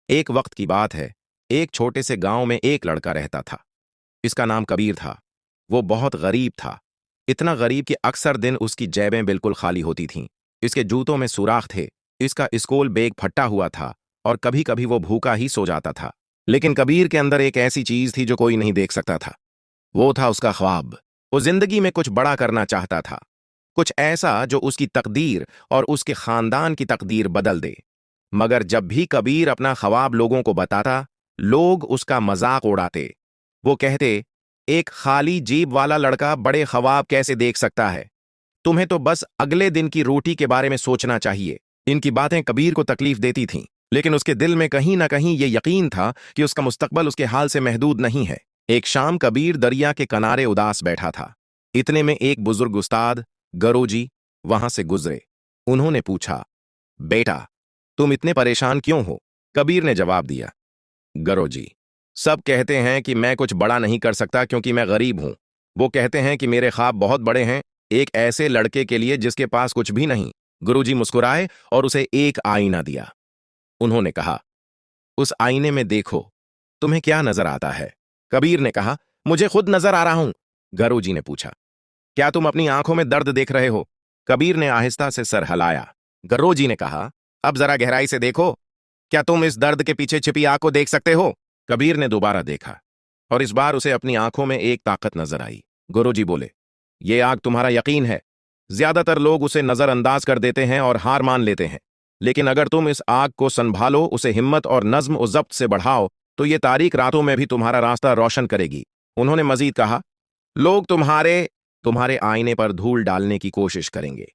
एक वक्त की बात है। एक छोटे से गांव में एक लड़का रहता था। इसका नाम कबीर था। वो बहुत गरीब था। इतना गरीब कि अक्सर दिन उसकी जेबें बिल्कुल खाली होती थीं। इसके जूतों में सुराख थे। इसका स्कूल बैग फटा हुआ था और कभी कभी वो भूखा ही सो जाता था। लेकिन कबीर के अंदर एक ऐसी चीज थी जो कोई नहीं देख सकता था। वो था उसका ख्वाब। वो जिंदगी में कुछ बड़ा करना चाहता था। कुछ ऐसा जो उसकी तकदीर और उसके खानदान की तकदीर बदल दे। मगर जब भी कबीर अपना ख्वाब लोगों को बताता, लोग उसका मजाक उड़ाते। वो कहते, एक खाली जीब वाला लड़का बड़े ख्वाब कैसे देख सकता है? तुम्हें तो बस अगले दिन की रोटी के बारे में सोचना चाहिए। इनकी बातें कबीर को तकलीफ देती थीं, लेकिन उसके दिल में कहीं ना कहीं ये यकीन था कि उसका मुस्तकबल उसके हाल से महदूद नहीं है। एक शाम कबीर दरिया के किनारे उदास बैठा था। इतने में एक बुजुर्ग उस्ताद गरोजी वहां से गुजरे। उन्होंने पूछा, बेटा, तुम इतने परेशान क्यों हो? कबीर ने जवाब दिया, गरोजी, सब कहते हैं कि मैं कुछ बड़ा नहीं कर सकता क्योंकि मैं गरीब हूं। वो कहते हैं कि मेरे ख्वाब बहुत बड़े हैं, एक ऐसे लड़के के लिए जिसके पास कुछ भी नहीं। गुरुजी मुस्कुराए और उसे एक आईना दिया। उन्होंने कहा, उस आईने में देखो, तुम्हें क्या नजर आता है? कबीर ने कहा, मुझे खुद नजर आ रहा हूं। गुरुजी ने पूछा, क्या तुम अपनी आंखों में दर्द देख रहे हो? कबीर ने आहिस्ता से सर हिलाया। गुरुजी ने कहा, अब जरा गहराई से देखो, क्या तुम इस दर्द के पीछे छिपी आग को देख सकते हो? कबीर ने दोबारा देखा और इस बार उसे अपनी आंखों में एक ताकत नजर आई। गुरुजी बोले, ये आग तुम्हारा यकीन है। ज्यादातर लोग उसे नजरअंदाज कर देते हैं और हार मान लेते हैं, लेकिन अगर तुम इस आग को संभालो, उसे हिम्मत और नज्म और जब्त से बढ़ाओ, तो ये तारीक रातों में भी तुम्हारा रास्ता रोशन करेगी। उन्होंने मजीद कहा, लोग तुम्हारे तुम्हारे आईने पर धूल डालने की कोशिश करेंगे।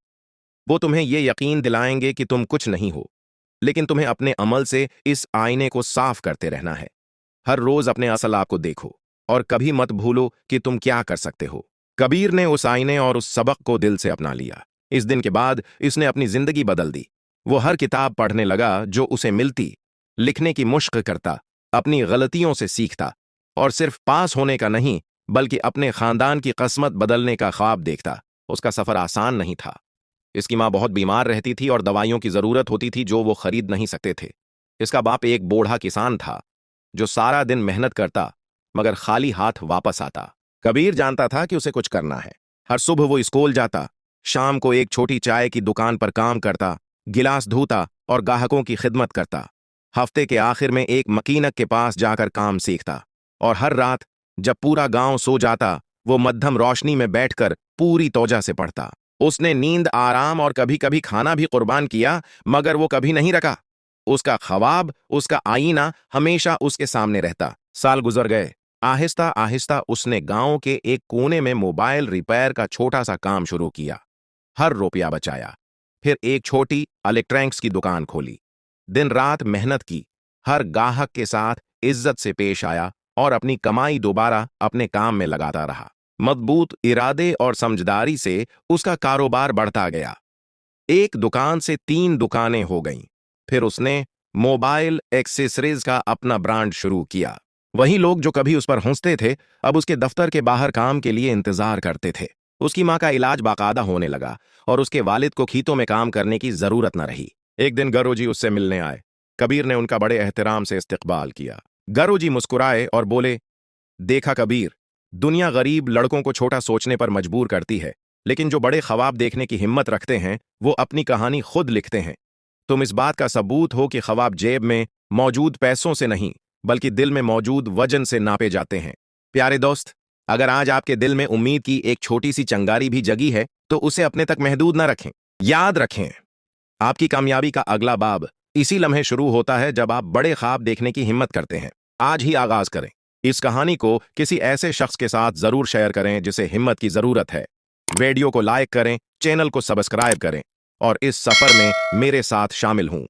वो तुम्हें ये यकीन दिलाएंगे कि तुम कुछ नहीं हो, लेकिन तुम्हें अपने अमल से इस आईने को साफ करते रहना है। हर रोज अपने असल आप को देखो और कभी मत भूलो कि तुम क्या कर सकते हो। कबीर ने उस आईने और उस सबक को दिल से अपना लिया। इस दिन के बाद इसने अपनी जिंदगी बदल दी। वो हर किताब पढ़ने लगा जो उसे मिलती, लिखने की मुश्क करता, अपनी गलतियों से सीखता और सिर्फ पास होने का नहीं बल्कि अपने खानदान की किस्मत बदलने का ख्वाब देखता। उसका सफर आसान नहीं था। इसकी मां बहुत बीमार रहती थी और दवाइयों की जरूरत होती थी जो वो खरीद नहीं सकते थे। इसका बाप एक बूढ़ा किसान था जो सारा दिन मेहनत करता मगर खाली हाथ वापस आता। कबीर जानता था कि उसे कुछ करना है। हर सुबह वो स्कूल जाता, शाम को एक छोटी चाय की दुकान पर काम करता, गिलास धोता और ग्राहकों की खिदमत करता। हफ्ते के आखिर में एक मकीनक के पास जाकर काम सीखता और हर रात जब पूरा गांव सो जाता, वो मध्यम रोशनी में बैठकर पूरी तौजा से पढ़ता। उसने नींद, आराम और कभी कभी खाना भी कुर्बान किया, मगर वो कभी नहीं रखा। उसका ख्वाब, उसका आईना हमेशा उसके सामने रहता। साल गुजर गए। आहिस्ता आहिस्ता उसने गांव के एक कोने में मोबाइल रिपेयर का छोटा सा काम शुरू किया। हर रुपया बचाया। फिर एक छोटी इलेक्ट्रॉनिक्स की दुकान खोली। दिन रात मेहनत की। हर गाहक के साथ इज्जत से पेश आया और अपनी कमाई दोबारा अपने काम में लगाता रहा। मजबूत इरादे और समझदारी से उसका कारोबार बढ़ता गया। एक दुकान से 3 दुकानें हो गईं। फिर उसने मोबाइल एक्सेसरीज का अपना ब्रांड शुरू किया। वही लोग जो कभी उस पर हंसते थे, अब उसके दफ्तर के बाहर काम के लिए इंतजार करते थे। उसकी मां का इलाज बाकायदा होने लगा और उसके वालिद को खेतों में काम करने की जरूरत न रही। एक दिन गरोजी उससे मिलने आए। कबीर ने उनका बड़े एहतराम से इस्तकबाल किया। गरोजी मुस्कुराए और बोले, देखा कबीर, दुनिया गरीब लड़कों को छोटा सोचने पर मजबूर करती है, लेकिन जो बड़े ख्वाब देखने की हिम्मत रखते हैं वो अपनी कहानी खुद लिखते हैं। तुम इस बात का सबूत हो कि ख्वाब जेब में मौजूद पैसों से नहीं बल्कि दिल में मौजूद वजन से नापे जाते हैं। प्यारे दोस्त, अगर आज आपके दिल में उम्मीद की एक छोटी सी चिंगारी भी जगी है तो उसे अपने तक महदूद न रखें। याद रखें, आपकी कामयाबी का अगला बाब इसी लम्हे शुरू होता है जब आप बड़े ख्वाब देखने की हिम्मत करते हैं। आज ही आगाज करें। इस कहानी को किसी ऐसे शख्स के साथ जरूर शेयर करें जिसे हिम्मत की जरूरत है। वीडियो को लाइक करें, चैनल को सब्सक्राइब करें और इस सफर में मेरे साथ शामिल हों।